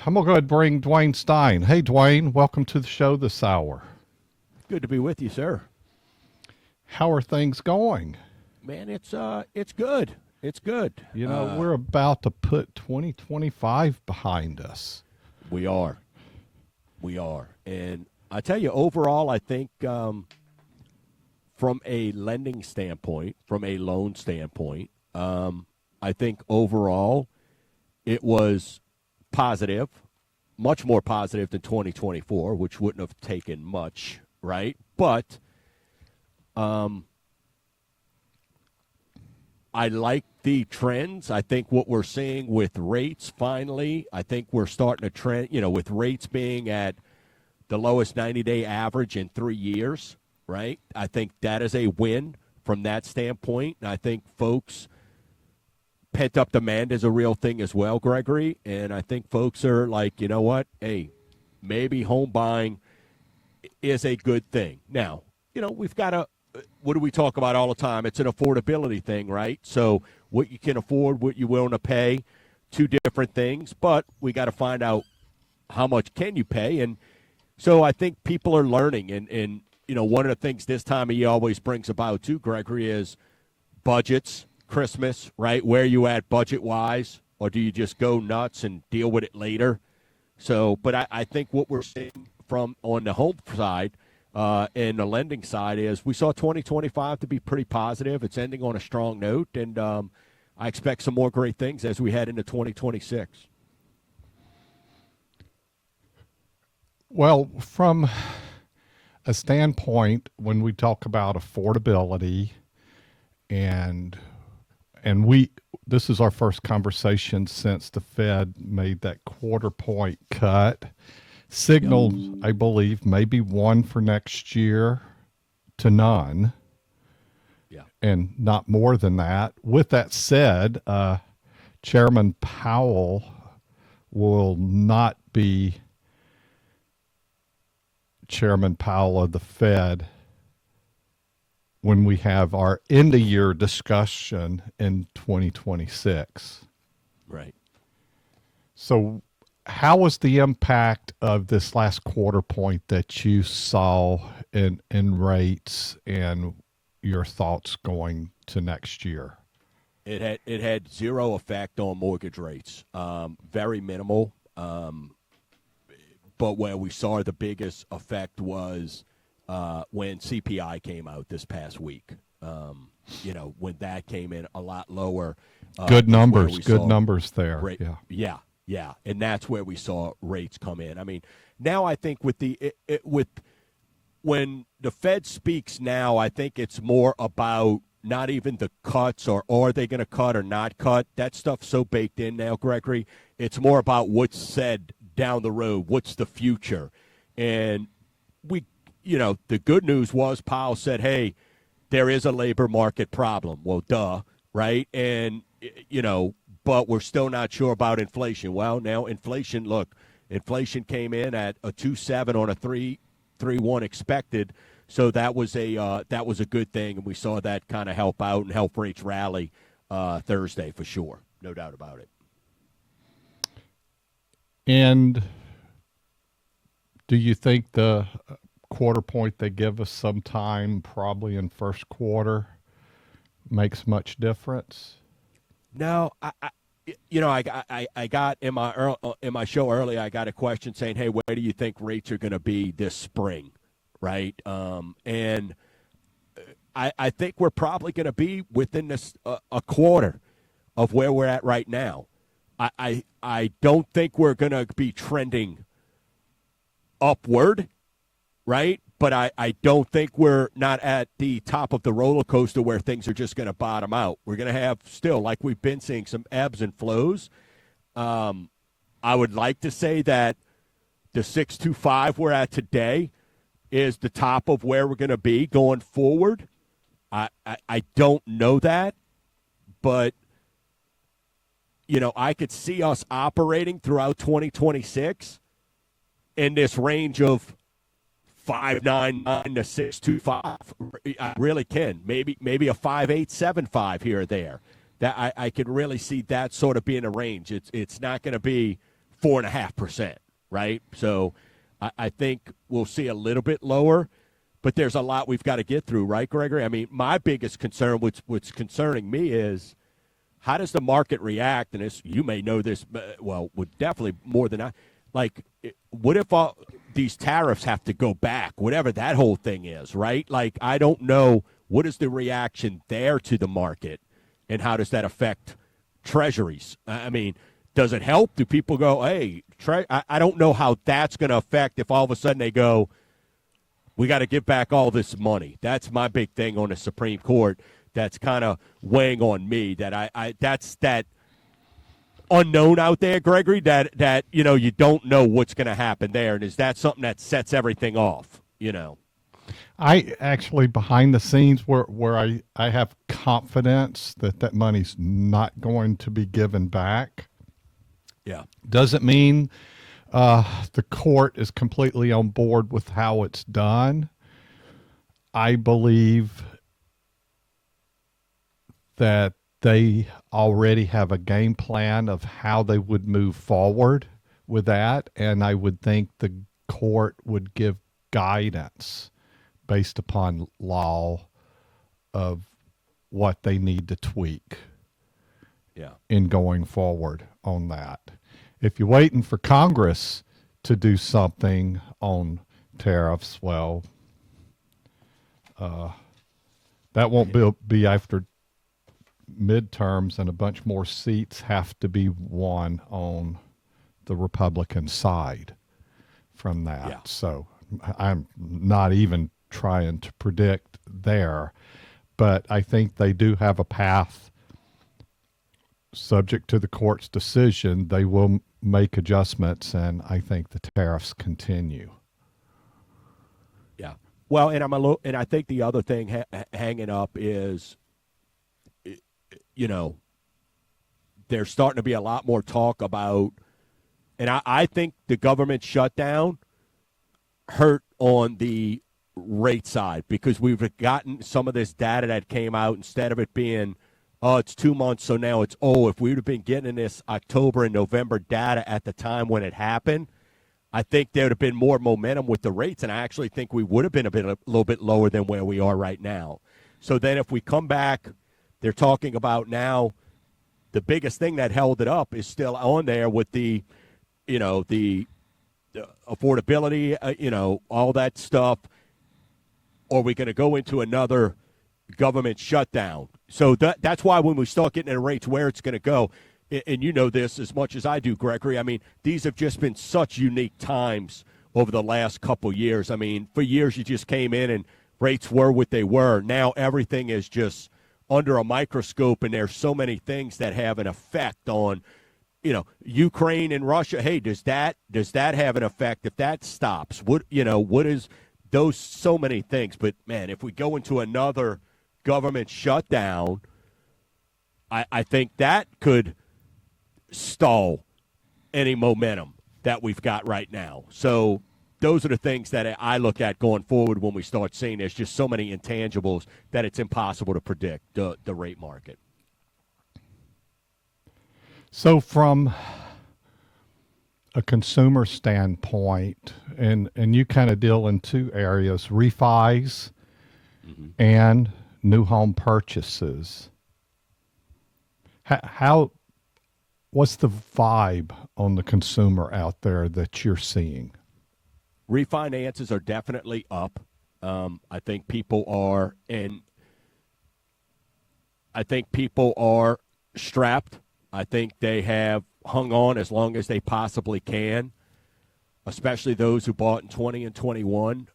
I'm going to go ahead and bring Dwayne Stein. Hey, Dwayne, welcome to the show this hour. Good to be with you, sir. How are things going? Man, it's good. It's good. You know, we're about to put 2025 behind us. We are. And I tell you, overall, I think from a lending standpoint, from a loan standpoint, I think overall it was positive, much more positive than 2024, which wouldn't have taken much, right? But I like the trends. I think what we're seeing with rates finally, I think we're starting to trend, with rates being at the lowest 90-day average in 3 years, right? I think that is a win from that standpoint. And I think folks, pent-up demand is a real thing as well, Gregory. And I think folks are like, you know what? Hey, maybe home buying is a good thing. Now, we've got to, what do we talk about all the time? It's an affordability thing, right? So what you can afford, what you're willing to pay, two different things. But we got to find out how much can you pay. And so I think people are learning. And one of the things this time of year always brings about too, Gregory, is budgets, Christmas, right? Where you at budget-wise? Or do you just go nuts and deal with it later? So, but I think what we're seeing from on the home side and the lending side is we saw 2025 to be pretty positive. It's ending on a strong note, and I expect some more great things as we head into 2026. Well, from a standpoint, when we talk about affordability and this is our first conversation since the Fed made that quarter point cut. Signaled, I believe, maybe one for next year to none. Yeah. And not more than that. With that said, Chairman Powell will not be Chairman Powell of the Fed when we have our end-of-year discussion in 2026. Right. So how was the impact of this last quarter point that you saw in rates and your thoughts going to next year? It had zero effect on mortgage rates, very minimal. But where we saw the biggest effect was when CPI came out this past week. When that came in a lot lower. Good numbers there. Yeah, and that's where we saw rates come in. I mean, now I think with when the Fed speaks now, I think it's more about not even the cuts or are they going to cut or not cut. That stuff's so baked in now, Gregory. It's more about what's said down the road, what's the future. And the good news was Powell said, hey, there is a labor market problem. Well, duh, right? And, but we're still not sure about inflation. Well, now inflation came in at a 2.7 on a 3.1 expected. So that was a good thing, and we saw that kind of help out and help rates rally Thursday for sure. No doubt about it. And do you think the quarter point they give us sometime probably in first quarter makes much difference? No, I got in my show earlier, I got a question saying, hey, where do you think rates are going to be this spring, right? And I think we're probably going to be within this a quarter of where we're at right now. I don't think we're going to be trending upward, right? But I don't think we're not at the top of the roller coaster where things are just going to bottom out. We're going to have still, like we've been seeing, some ebbs and flows. I would like to say that the 6.25 we're at today is the top of where we're going to be going forward. I don't know that, but I could see us operating throughout 2026 in this range of 5.99 to 6.25. I really can. Maybe a 5.875 here or there. That I could really see that sort of being a range. It's not going to be 4.5%, right? So I think we'll see a little bit lower, but there's a lot we've got to get through, right, Gregory? I mean, my biggest concern, what's concerning me is how does the market react? And this, you may know this, well, would definitely more than I. Like, what if all these tariffs have to go back, whatever that whole thing is, right? Like, I don't know what is the reaction there to the market, and how does that affect treasuries? I mean, does it help? Do people go, hey, I don't know how that's going to affect if all of a sudden they go, we got to give back all this money. That's my big thing on the Supreme Court. That's kind of weighing on me. That that's that unknown out there, Gregory. That you don't know what's going to happen there, and is that something that sets everything off? I actually, behind the scenes, where I have confidence that money's not going to be given back. Yeah. Doesn't mean the court is completely on board with how it's done. I believe that they already have a game plan of how they would move forward with that, and I would think the court would give guidance based upon law of what they need to tweak in going forward on that. If you're waiting for Congress to do something on tariffs, well, that won't be after midterms, and a bunch more seats have to be won on the Republican side from that. Yeah. So I'm not even trying to predict there, but I think they do have a path. Subject to the court's decision, they will make adjustments, and I think the tariffs continue. Yeah. Well, and I think the other thing hanging up is, there's starting to be a lot more talk about, and I think the government shutdown hurt on the rate side, because we've gotten some of this data that came out, instead of it being, it's 2 months, so now it's, if we would have been getting this October and November data at the time when it happened, I think there would have been more momentum with the rates, and I actually think we would have been a little bit lower than where we are right now. So then if we come back, they're talking about now the biggest thing that held it up is still on there with the affordability, all that stuff. Or are we going to go into another government shutdown? So that's why when we start getting into rates where it's going to go, and you know this as much as I do, Gregory, I mean, these have just been such unique times over the last couple years. I mean, for years you just came in and rates were what they were. Now everything is just under a microscope, and there's so many things that have an effect on, Ukraine and Russia. Hey, does that have an effect if that stops? What is those, so many things. But man, if we go into another government shutdown, I think that could stall any momentum that we've got right now. So those are the things that I look at going forward when we start seeing there's just so many intangibles that it's impossible to predict the rate market. So from a consumer standpoint, and you kind of deal in two areas, refis and new home purchases. What's the vibe on the consumer out there that you're seeing? Refinances are definitely up. I think people are strapped. I think they have hung on as long as they possibly can, especially those who bought in 20 and 21,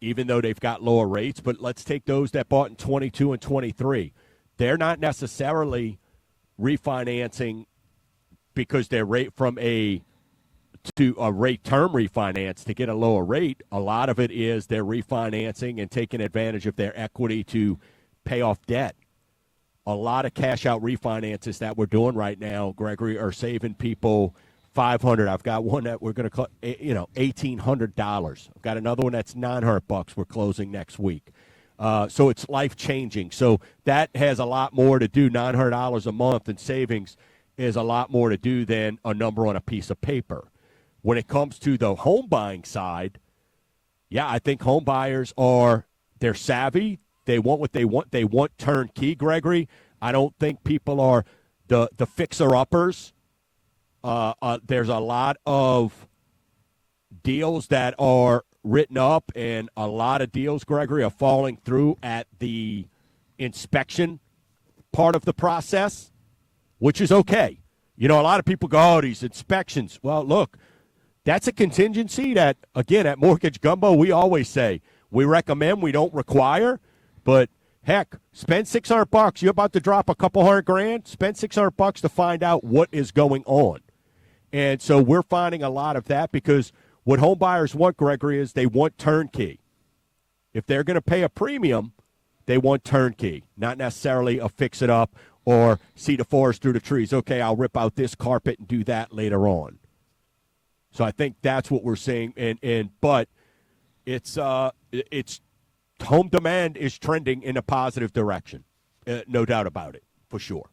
even though they've got lower rates. But let's take those that bought in 22 and 23. They're not necessarily refinancing because they're rate from to a rate term refinance to get a lower rate. A lot of it is they're refinancing and taking advantage of their equity to pay off debt. A lot of cash out refinances that we're doing right now, Gregory, are saving people $500. I've got one that we're going to, $1,800. I've got another one that's $900. We're closing next week. So it's life changing. So that has a lot more to do. $900 a month in savings is a lot more to do than a number on a piece of paper. When it comes to the home buying side, yeah, I think home buyers they're savvy. They want what they want. They want turnkey, Gregory. I don't think people are the fixer-uppers. There's a lot of deals that are written up, and a lot of deals, Gregory, are falling through at the inspection part of the process, which is okay. You know, a lot of people go, oh, these inspections. Well, look, that's a contingency that, again, at Mortgage Gumbo, we always say we recommend, we don't require, but heck, spend $600. You're about to drop a couple $100,000. Spend $600 to find out what is going on. And so we're finding a lot of that because what home buyers want, Gregory, is they want turnkey. If they're going to pay a premium, they want turnkey, not necessarily a fix-it-up or see the forest through the trees. Okay, I'll rip out this carpet and do that later on. So I think that's what we're seeing. But it's home demand is trending in a positive direction, no doubt about it, for sure.